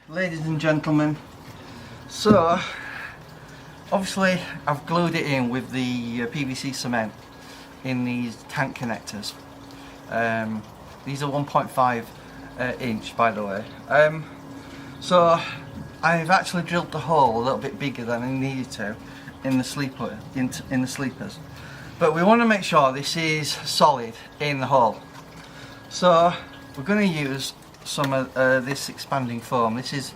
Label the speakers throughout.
Speaker 1: Ladies and gentlemen, so obviously I've glued it in with the PVC cement in these tank connectors. These are 1.5 inch, by the way. So I've actually drilled the hole a little bit bigger than I needed to in the sleepers, but we want to make sure this is solid in the hole. So we're going to use some of this expanding foam. This is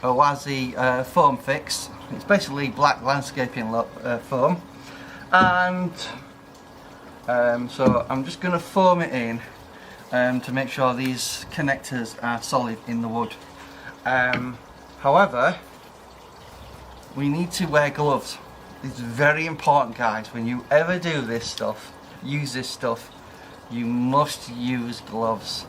Speaker 1: a Wazi foam fix. It's basically black landscaping foam, and so I'm just going to foam it in to make sure these connectors are solid in the wood. However, we need to wear gloves. It's very important, guys. When you ever do this stuff, use this stuff, you must use gloves.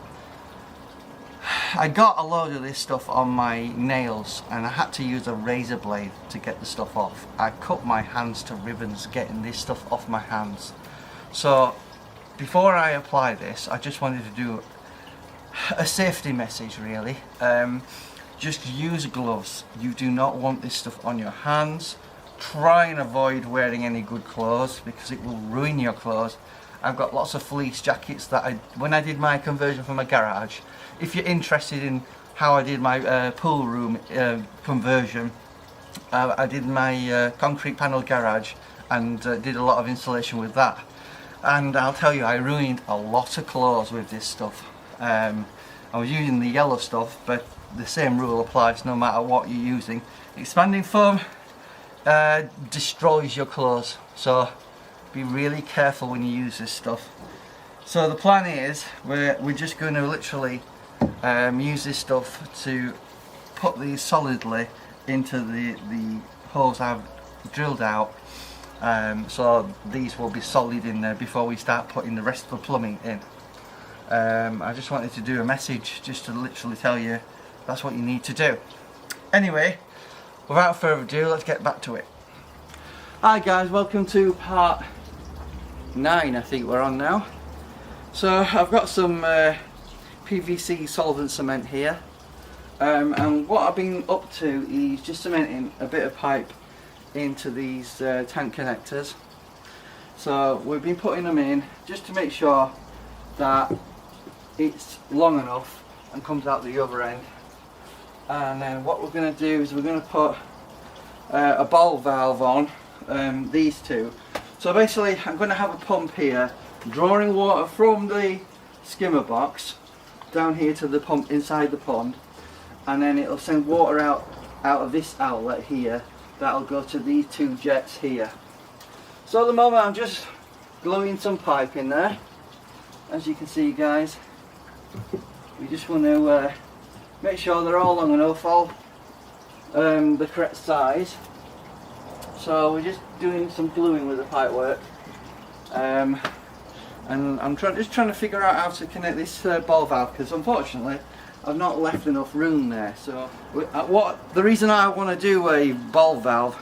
Speaker 1: I got a load of this stuff on my nails and I had to use a razor blade to get the stuff off. I cut my hands to ribbons getting this stuff off my hands. So before I apply this, I just wanted to do a safety message, really. Just use gloves. You do not want this stuff on your hands. Try and avoid wearing any good clothes because it will ruin your clothes. I've got lots of fleece jackets that when I did my conversion from a garage, if you're interested in how I did my pool room conversion, I did my concrete panel garage and did a lot of installation with that. And I'll tell you, I ruined a lot of clothes with this stuff. I was using the yellow stuff, but the same rule applies no matter what you're using. Expanding foam destroys your clothes, so be really careful when you use this stuff. So the plan is we're just going to literally use this stuff to put these solidly into the holes I've drilled out, so these will be solid in there before we start putting the rest of the plumbing in. I just wanted to do a message just to literally tell you that's what you need to do. Anyway, without further ado, let's get back to it. Hi guys, welcome to part 9, I think we're on now. So I've got some PVC solvent cement here, and what I've been up to is just cementing a bit of pipe into these tank connectors. So we've been putting them in just to make sure that it's long enough and comes out the other end. And then what we're going to do is we're going to put a ball valve on these two. So basically I'm going to have a pump here drawing water from the skimmer box down here to the pump inside the pond, and then it'll send water out of this outlet here that'll go to these two jets here. So at the moment I'm just gluing some pipe in there. As you can see, guys, we just want to make sure they're all long enough, all the correct size. So we're just doing some gluing with the pipework, and I'm just trying to figure out how to connect this ball valve, because unfortunately I've not left enough room there. So the reason I want to do a ball valve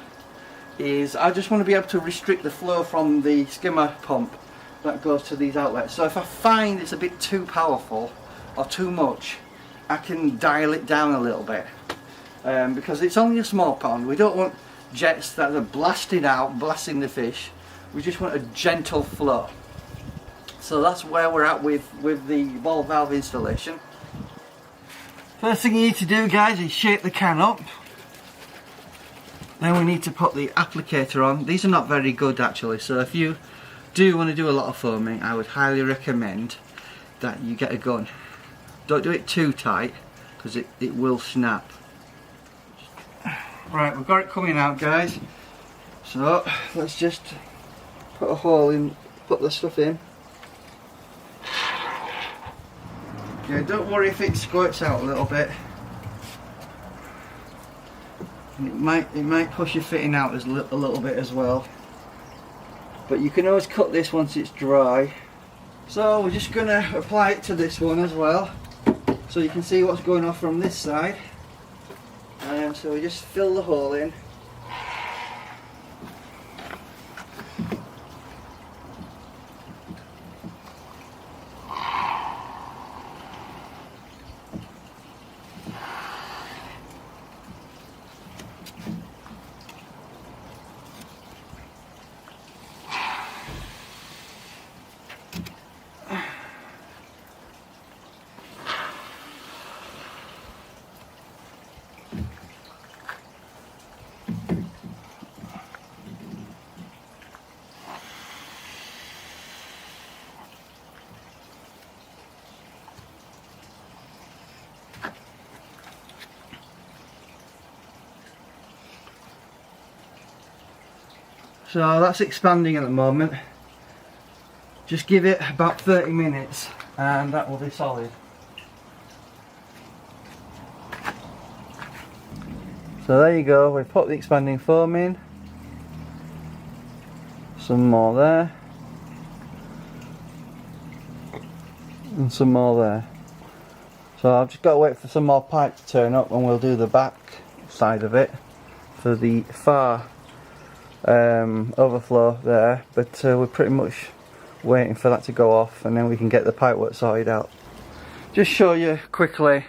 Speaker 1: is I just want to be able to restrict the flow from the skimmer pump that goes to these outlets. So if I find it's a bit too powerful or too much, I can dial it down a little bit, because it's only a small pond. We don't want jets that are blasting out, blasting the fish. We just want a gentle flow. So that's where we're at with the ball valve installation. First thing you need to do, guys, is shape the can up. Then we need to put the applicator on. These are not very good actually, so if you do want to do a lot of foaming, I would highly recommend that you get a gun. Don't do it too tight because it will snap. Right, we've got it coming out, guys. So let's just put a hole in, put the stuff in. Yeah, don't worry if it squirts out a little bit. It might push your fitting out a little bit as well. But you can always cut this once it's dry. So we're just going to apply it to this one as well, so you can see what's going on from this side. So we just fill the hole in. So that's expanding at the moment. Just give it about 30 minutes and that will be solid. So there you go, we've put the expanding foam in. Some more there. And some more there. So I've just got to wait for some more pipe to turn up and we'll do the back side of it for the far overflow there, but we're pretty much waiting for that to go off and then we can get the pipework sorted out. Just show you quickly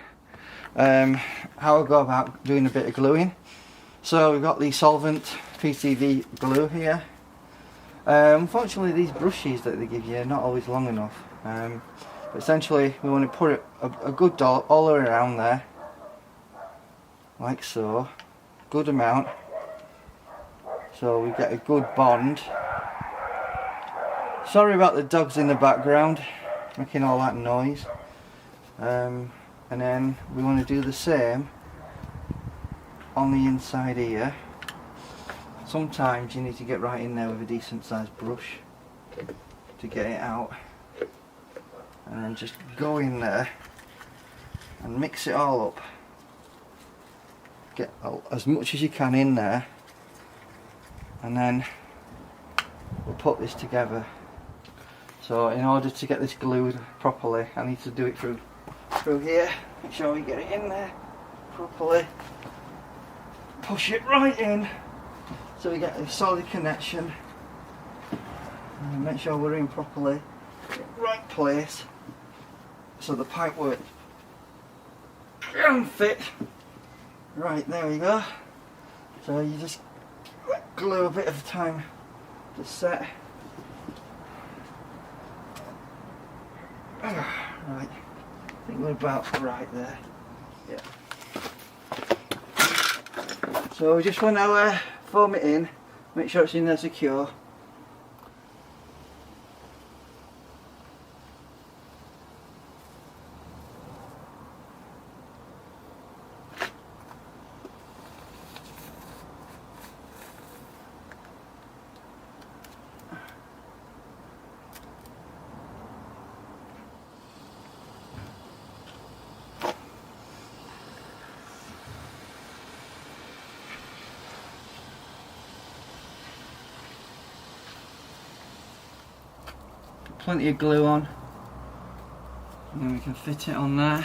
Speaker 1: how I go about doing a bit of gluing. So we've got the solvent PCV glue here. Unfortunately these brushes that they give you are not always long enough, but essentially we want to put a good dot all the way around there, like so, good amount, so we get a good bond. Sorry about the dogs in the background making all that noise. And then we want to do the same on the inside here. Sometimes you need to get right in there with a decent sized brush to get it out, and then just go in there and mix it all up. Get as much as you can in there, and then we'll put this together. So in order to get this glued properly, I need to do it through here. Make sure we get it in there properly. Push it right in so we get a solid connection. And make sure we're in properly, right place, so the pipework can fit. Right, there we go. So you just let glue a bit of time to set. Right, I think we're about right there. Yeah. So we just want to foam it in, make sure it's in there secure. Plenty of glue on, and then we can fit it on there.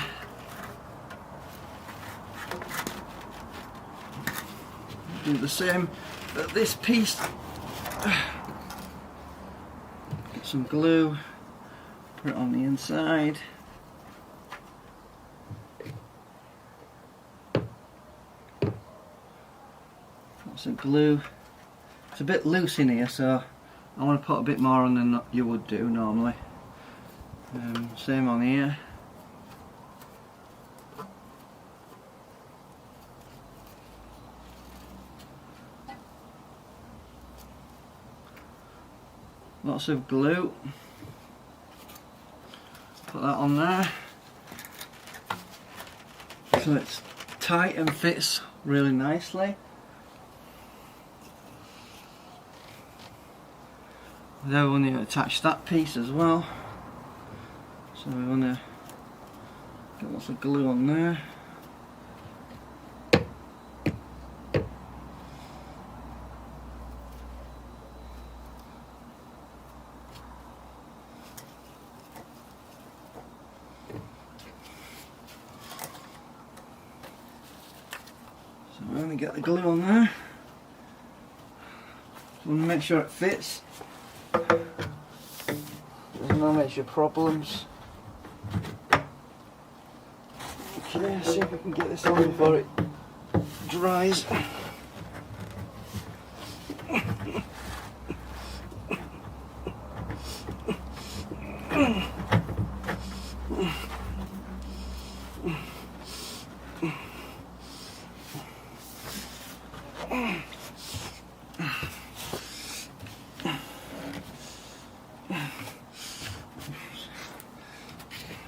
Speaker 1: Do the same at this piece. Get some glue, put it on the inside. Put some glue. It's a bit loose in here, so I want to put a bit more on than you would do normally. Same on here. Lots of glue. Put that on there. So it's tight and fits really nicely. Then we want to attach that piece as well. So we want to get lots of glue on there. So we want to get the glue on there. We want to make sure it fits. There's no major problems. Okay, see if we can get this on before it dries.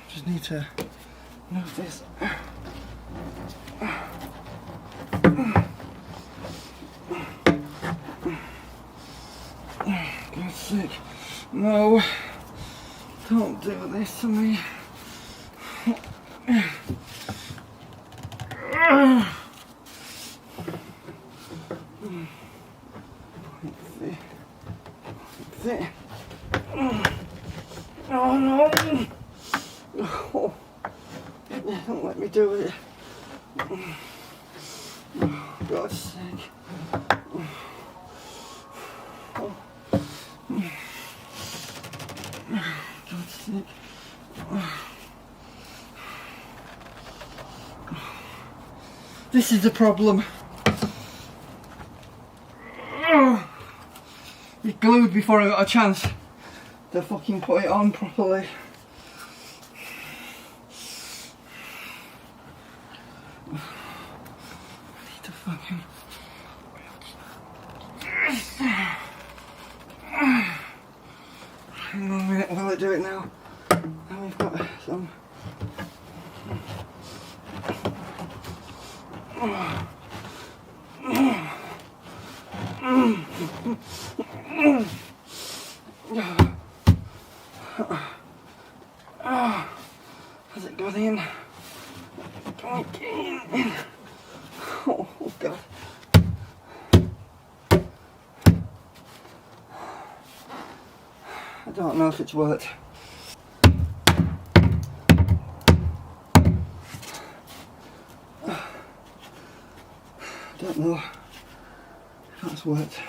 Speaker 1: Just need to move this. no. Don't do this to me. Oh no! Oh, don't let me do it. Oh, God's sake. Oh. God's sake. This is the problem. It glued before I got a chance to fucking put it on properly. I need to fucking... Hang on a minute while I do it now. Now we've got some... Has it got in? Okay. Oh God. I don't know if it's worked. I don't know if that's worked.